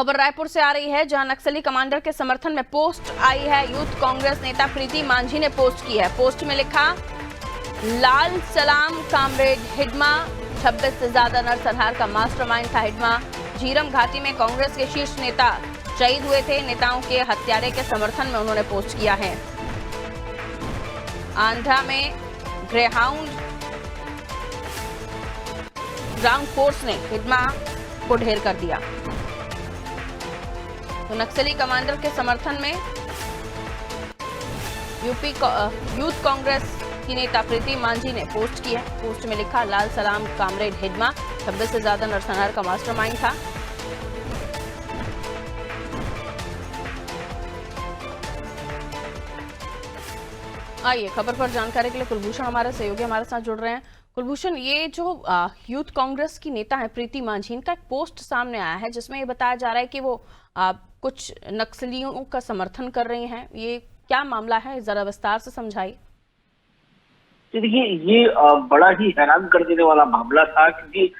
खबर रायपुर से आ रही है, जहां नक्सली कमांडर के समर्थन में पोस्ट आई है। यूथ कांग्रेस नेता प्रीति मांझी ने पोस्ट की है। पोस्ट में लिखा, लाल सलाम कामरेड हिडमा, 26 से ज्यादा नरसंहार का मास्टरमाइंड था हिडमा। झीरम घाटी में कांग्रेस के शीर्ष नेता शहीद हुए थे। नेताओं के हत्यारे के समर्थन में उन्होंने पोस्ट किया है। आंध्रा में ग्रेहाउंड ग्राउंड फोर्स ने हिडमा को ढेर कर दिया। तो नक्सली कमांडर के समर्थन में यूथ कांग्रेस की नेता प्रीति मांझी ने पोस्ट की है। पोस्ट में लिखा, लाल सलाम कामरेड हिडमा, 26 से ज्यादा नरसंहार का मास्टरमाइंड था। आइए खबर पर जानकारी के लिए कुलभूषण हमारे सहयोगी हमारे साथ जुड़ रहे हैं। कुलभूषण, ये जो यूथ कांग्रेस की नेता है प्रीति मांझी, इनका एक पोस्ट सामने आया है जिसमें ये बताया जा रहा है कि वो कुछ नक्सलियों का समर्थन कर रही हैं। ये क्या मामला है, जरा विस्तार से समझाइए। देखिए, ये बड़ा ही हैरान कर देने वाला मामला था, क्योंकि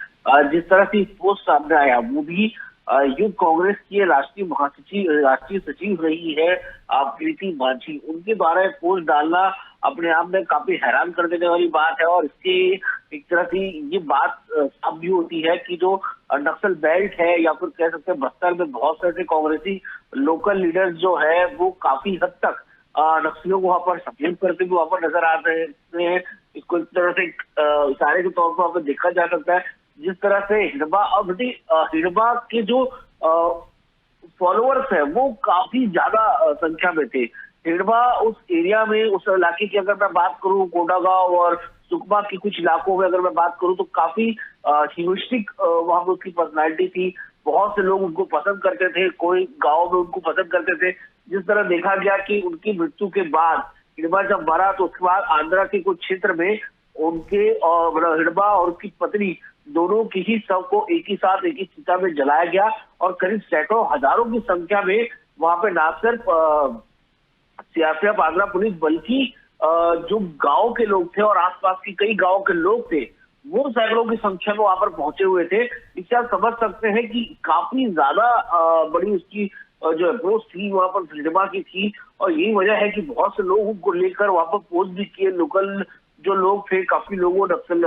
जिस तरह से पोस्ट सामने आया, वो भी यूथ कांग्रेस की राष्ट्रीय सचिव रही है प्रीति मांझी, उनके द्वारा पोस्ट डालना अपने आप में काफी हैरान कर देने वाली बात है। और इसके एक तरह से ये बात साफ भी होती है कि जो नक्सल बेल्ट है, या फिर कह सकते हैं बस्तर में बहुत सारे कांग्रेसी लोकल लीडर्स जो है वो काफी हद तक नक्सलियों को वहां पर सपोर्ट करते हुए वहां पर नजर आ रहे हैं। इसको एक तरह से इशारे के तौर पर वहां पर देखा जा सकता है। जिस तरह से हिडमा के जो फॉलोअर्स है वो काफी ज्यादा संख्या में थे। हिडमा उस एरिया में, उस इलाके की अगर मैं बात करूं, कोंडागांव और सुकमा के कुछ इलाकों में अगर मैं बात करूं, तो काफी ह्यूमरिस्टिक वहां पर उसकी पर्सनैलिटी थी। बहुत से लोग उनको पसंद करते थे, कोई गाँव में उनको पसंद करते थे। जिस तरह देखा गया कि उनकी मृत्यु के बाद हिडमा जब मरा, तो उसके बाद आंध्रा के कुछ क्षेत्र में उनके हिडमा और उसकी पत्नी दोनों की ही शव को एक ही साथ एक ही चिता में जलाया गया। और करीब सैकड़ों हजारों की संख्या में वहां पे ना सिर्फ सीआरपीएफ आंध्रा पुलिस, बल्कि जो गांव के लोग थे और आसपास के कई गांव के लोग थे, वो सैकड़ों की संख्या में वहां पर पहुंचे हुए थे। इससे आप समझ सकते हैं कि काफी ज्यादा बड़ी उसकी जो अप्रोच थी वहां पर हिडमा की थी। और यही वजह है कि बहुत से लोग उनको लेकर वहां पर पोस्ट भी किए। लोकल जो लोग थे, काफी लोगों, नक्सल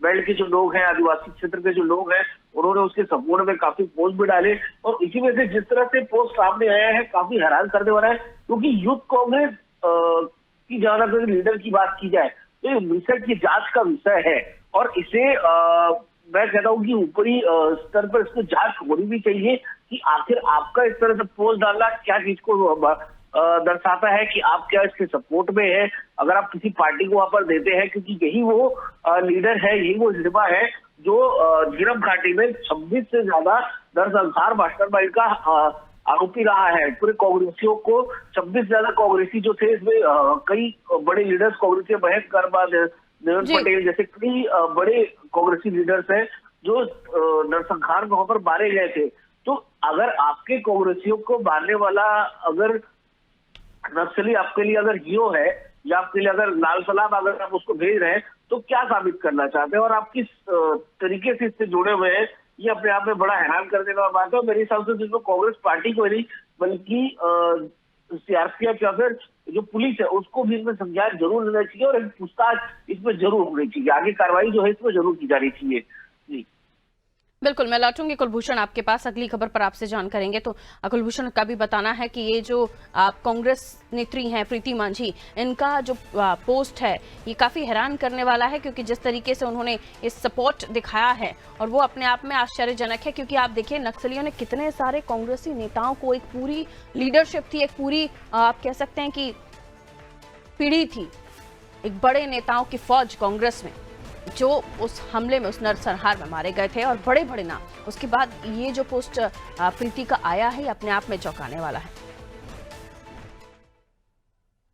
बेल्ट के जो लोग हैं, आदिवासी क्षेत्र के जो लोग हैं, उन्होंने उसके सपोर्ट में काफी पोस्ट भी डाले। और इसी वजह से जिस तरह से पोस्ट सामने आया है, काफी हैरान करने वाला है। क्योंकि यूथ कांग्रेस की जहां अगर लीडर की बात की जाए, तो ये मिशन की जांच का विषय है। और इसे मैं कहता हूँ कि ऊपरी स्तर पर इसको जांच होनी भी चाहिए कि आखिर आपका इस तरह से पोस्ट डालना क्या चीज को दर्शाता है, कि आप क्या इसके सपोर्ट में है। अगर आप किसी पार्टी को वहां पर देते हैं, क्योंकि यही वो लीडर है, यही वो हिडमा है जो झीरम घाटी में 26 से ज्यादा नरसंहार मास्टरमाइंड का आरोपी रहा है। पूरे कांग्रेसियों को 26 से ज्यादा कांग्रेसी जो थे, इसमें कई बड़े लीडर्स कांग्रेसी, महेश कर्मा, देवेंद्र पटेल जैसे कई बड़े कांग्रेसी लीडर्स हैं जो नरसंहार में वहां पर मारे गए थे। तो अगर आपके कांग्रेसियों को मारने वाला अगर नक्सली आपके लिए अगर हीरो है, या आपके लिए अगर लाल सलाम अगर आप उसको भेज रहे हैं, तो क्या साबित करना चाहते हैं और आप किस तरीके से इससे जुड़े हुए हैं, ये अपने आप में बड़ा हैरान करने वाला बात है। मेरे हिसाब से जिसमें कांग्रेस पार्टी को नहीं, बल्कि सीआरपीएफ या फिर जो पुलिस है, उसको भी इसमें संज्ञान जरूर लेना चाहिए और एक पूछताछ इसमें जरूर होनी चाहिए। आगे कार्रवाई जो है इसमें जरूर की जानी चाहिए। जी बिल्कुल, मैं लौटूंगी कुलभूषण आपके पास, अगली खबर पर आपसे जान करेंगे। तो कुलभूषण का भी बताना है कि ये जो कांग्रेस नेत्री हैं प्रीति मांझी, इनका जो पोस्ट है ये काफ़ी हैरान करने वाला है, क्योंकि जिस तरीके से उन्होंने इस सपोर्ट दिखाया है, और वो अपने आप में आश्चर्यजनक है। क्योंकि आप देखिए, नक्सलियों ने कितने सारे कांग्रेसी नेताओं को, एक पूरी लीडरशिप थी, एक पूरी आप कह सकते हैं कि पीढ़ी थी, एक बड़े नेताओं की फौज कांग्रेस में, जो उस हमले में, उस नरसंहार में मारे गए थे, और बड़े बड़े नाम। उसके बाद ये जो पोस्ट प्रीति का आया है, अपने आप में चौंकाने वाला है।